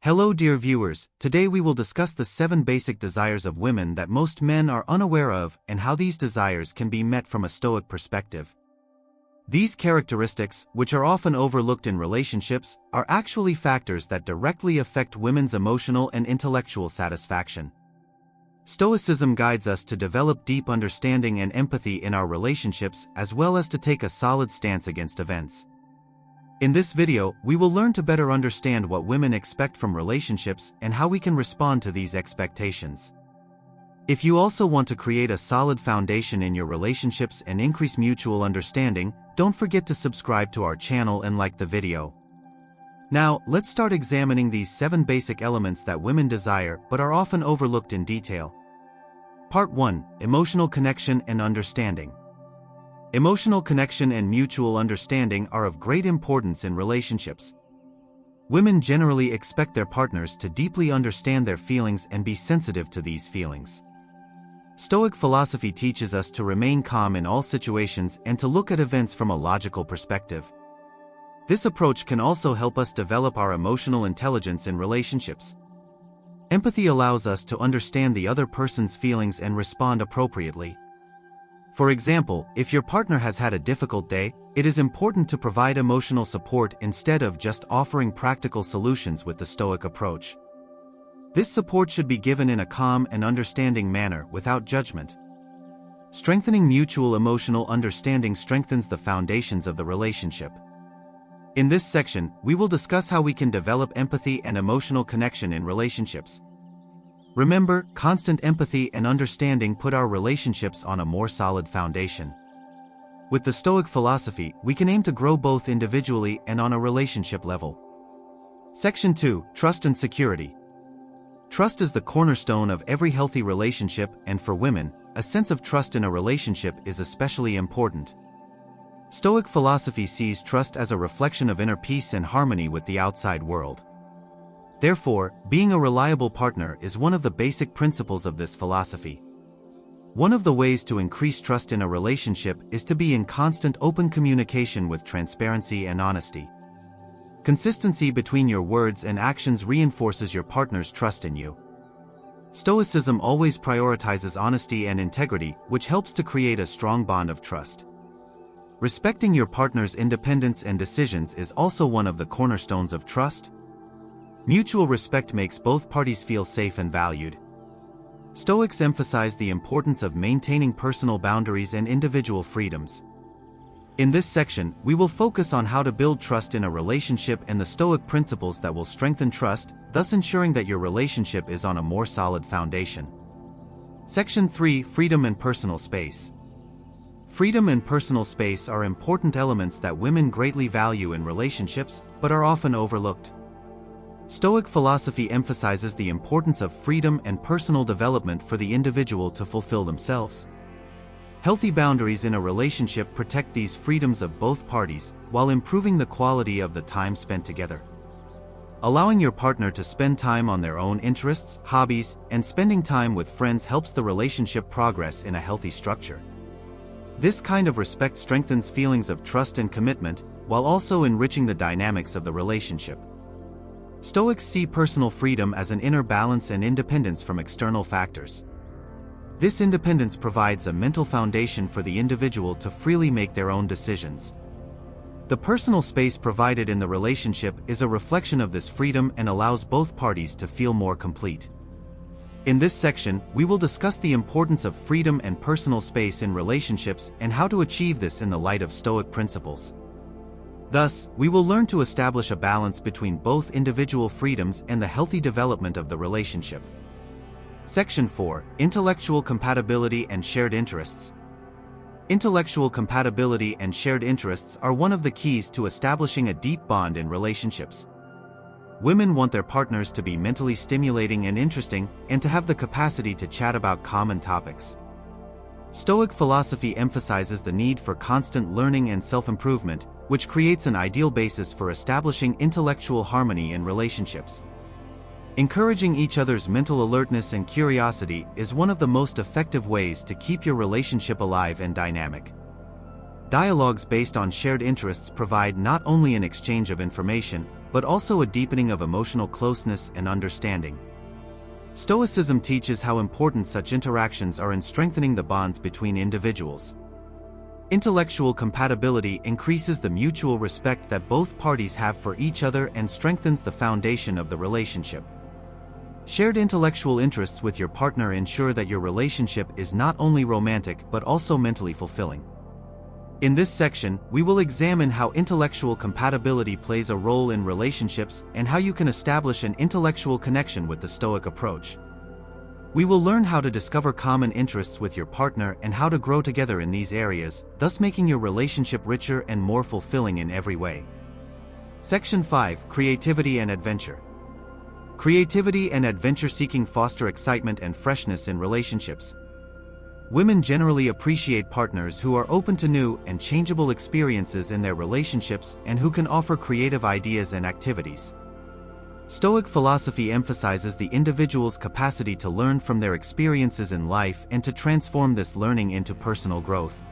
Hello dear viewers, today we will discuss the 7 basic desires of women that most men are unaware of and how these desires can be met from a Stoic perspective. These characteristics, which are often overlooked in relationships, are actually factors that directly affect women's emotional and intellectual satisfaction. Stoicism guides us to develop deep understanding and empathy in our relationships as well as to take a solid stance against events. In this video, we will learn to better understand what women expect from relationships and how we can respond to these expectations. If you also want to create a solid foundation in your relationships and increase mutual understanding, don't forget to subscribe to our channel and like the video. Now, let's start examining these 7 basic elements that women desire but are often overlooked in detail. Part 1. Emotional connection and understanding. Emotional connection and mutual understanding are of great importance in relationships. Women generally expect their partners to deeply understand their feelings and be sensitive to these feelings. Stoic philosophy teaches us to remain calm in all situations and to look at events from a logical perspective. This approach can also help us develop our emotional intelligence in relationships. Empathy allows us to understand the other person's feelings and respond appropriately. For example, if your partner has had a difficult day, it is important to provide emotional support instead of just offering practical solutions with the Stoic approach. This support should be given in a calm and understanding manner without judgment. Strengthening mutual emotional understanding strengthens the foundations of the relationship. In this section, we will discuss how we can develop empathy and emotional connection in relationships. Remember, constant empathy and understanding put our relationships on a more solid foundation. With the Stoic philosophy, we can aim to grow both individually and on a relationship level. Section 2. Trust and security. Trust is the cornerstone of every healthy relationship, and for women, a sense of trust in a relationship is especially important. Stoic philosophy sees trust as a reflection of inner peace and harmony with the outside world. Therefore, being a reliable partner is one of the basic principles of this philosophy. One of the ways to increase trust in a relationship is to be in constant open communication with transparency and honesty. Consistency between your words and actions reinforces your partner's trust in you. Stoicism always prioritizes honesty and integrity, which helps to create a strong bond of trust. Respecting your partner's independence and decisions is also one of the cornerstones of trust. Mutual respect makes both parties feel safe and valued. Stoics emphasize the importance of maintaining personal boundaries and individual freedoms. In this section, we will focus on how to build trust in a relationship and the Stoic principles that will strengthen trust, thus ensuring that your relationship is on a more solid foundation. Section 3. Freedom and personal space. Freedom and personal space are important elements that women greatly value in relationships, but are often overlooked. Stoic philosophy emphasizes the importance of freedom and personal development for the individual to fulfill themselves. Healthy boundaries in a relationship protect these freedoms of both parties, while improving the quality of the time spent together. Allowing your partner to spend time on their own interests, hobbies, and spending time with friends helps the relationship progress in a healthy structure. This kind of respect strengthens feelings of trust and commitment, while also enriching the dynamics of the relationship. Stoics see personal freedom as an inner balance and independence from external factors. This independence provides a mental foundation for the individual to freely make their own decisions. The personal space provided in the relationship is a reflection of this freedom and allows both parties to feel more complete. In this section, we will discuss the importance of freedom and personal space in relationships and how to achieve this in the light of Stoic principles. Thus, we will learn to establish a balance between both individual freedoms and the healthy development of the relationship. Section 4. Intellectual compatibility and shared interests. Intellectual compatibility and shared interests are one of the keys to establishing a deep bond in relationships. Women want their partners to be mentally stimulating and interesting, and to have the capacity to chat about common topics. Stoic philosophy emphasizes the need for constant learning and self-improvement, which creates an ideal basis for establishing intellectual harmony in relationships. Encouraging each other's mental alertness and curiosity is one of the most effective ways to keep your relationship alive and dynamic. Dialogues based on shared interests provide not only an exchange of information, but also a deepening of emotional closeness and understanding. Stoicism teaches how important such interactions are in strengthening the bonds between individuals. Intellectual compatibility increases the mutual respect that both parties have for each other and strengthens the foundation of the relationship. Shared intellectual interests with your partner ensure that your relationship is not only romantic but also mentally fulfilling. In this section, we will examine how intellectual compatibility plays a role in relationships and how you can establish an intellectual connection with the Stoic approach. We will learn how to discover common interests with your partner and how to grow together in these areas, thus making your relationship richer and more fulfilling in every way. Section 5: Creativity and Adventure. Creativity and adventure-seeking foster excitement and freshness in relationships. Women generally appreciate partners who are open to new and changeable experiences in their relationships and who can offer creative ideas and activities. Stoic philosophy emphasizes the individual's capacity to learn from their experiences in life and to transform this learning into personal growth.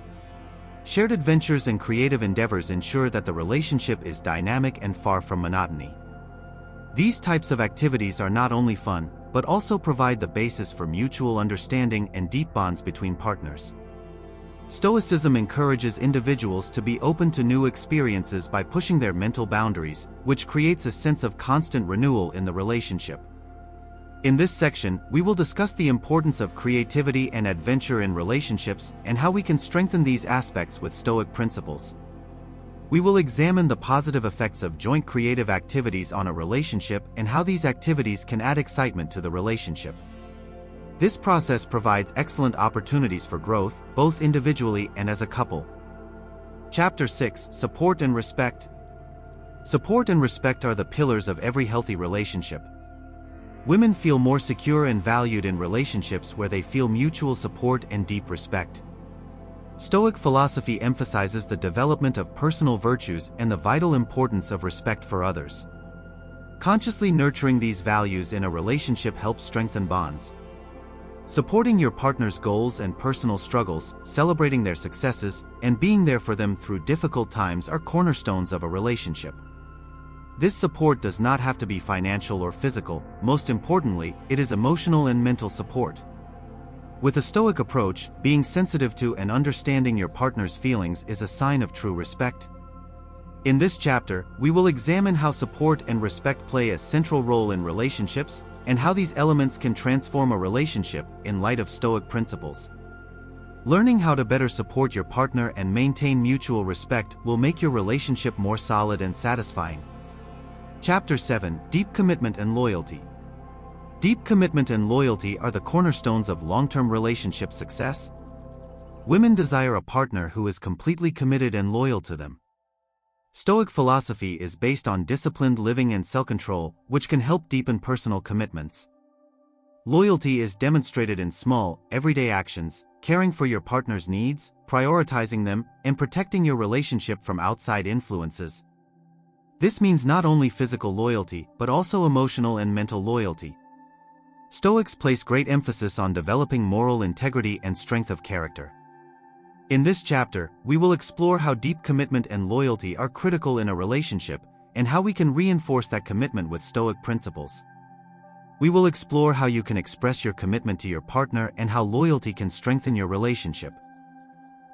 Shared adventures and creative endeavors ensure that the relationship is dynamic and far from monotony. These types of activities are not only fun, but also provide the basis for mutual understanding and deep bonds between partners. Stoicism encourages individuals to be open to new experiences by pushing their mental boundaries, which creates a sense of constant renewal in the relationship. In this section, we will discuss the importance of creativity and adventure in relationships and how we can strengthen these aspects with Stoic principles. We will examine the positive effects of joint creative activities on a relationship and how these activities can add excitement to the relationship. This process provides excellent opportunities for growth, both individually and as a couple. Chapter 6: Support and Respect. Support and respect are the pillars of every healthy relationship. Women feel more secure and valued in relationships where they feel mutual support and deep respect. Stoic philosophy emphasizes the development of personal virtues and the vital importance of respect for others. Consciously nurturing these values in a relationship helps strengthen bonds. Supporting your partner's goals and personal struggles, celebrating their successes, and being there for them through difficult times are cornerstones of a relationship. This support does not have to be financial or physical; most importantly, it is emotional and mental support. With a Stoic approach, being sensitive to and understanding your partner's feelings is a sign of true respect. In this chapter, we will examine how support and respect play a central role in relationships, and how these elements can transform a relationship in light of Stoic principles. Learning how to better support your partner and maintain mutual respect will make your relationship more solid and satisfying. Chapter 7: Deep Commitment and Loyalty. Deep commitment and loyalty are the cornerstones of long-term relationship success. Women desire a partner who is completely committed and loyal to them. Stoic philosophy is based on disciplined living and self-control, which can help deepen personal commitments. Loyalty is demonstrated in small, everyday actions, caring for your partner's needs, prioritizing them, and protecting your relationship from outside influences. This means not only physical loyalty, but also emotional and mental loyalty. Stoics place great emphasis on developing moral integrity and strength of character. In this chapter, we will explore how deep commitment and loyalty are critical in a relationship, and how we can reinforce that commitment with Stoic principles. We will explore how you can express your commitment to your partner and how loyalty can strengthen your relationship.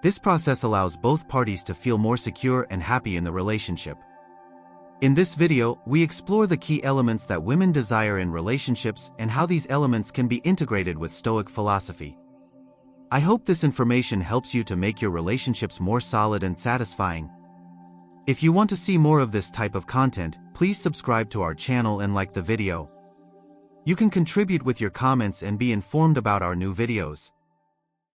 This process allows both parties to feel more secure and happy in the relationship. In this video, we explore the key elements that women desire in relationships and how these elements can be integrated with Stoic philosophy. I hope this information helps you to make your relationships more solid and satisfying. If you want to see more of this type of content, please subscribe to our channel and like the video. You can contribute with your comments and be informed about our new videos.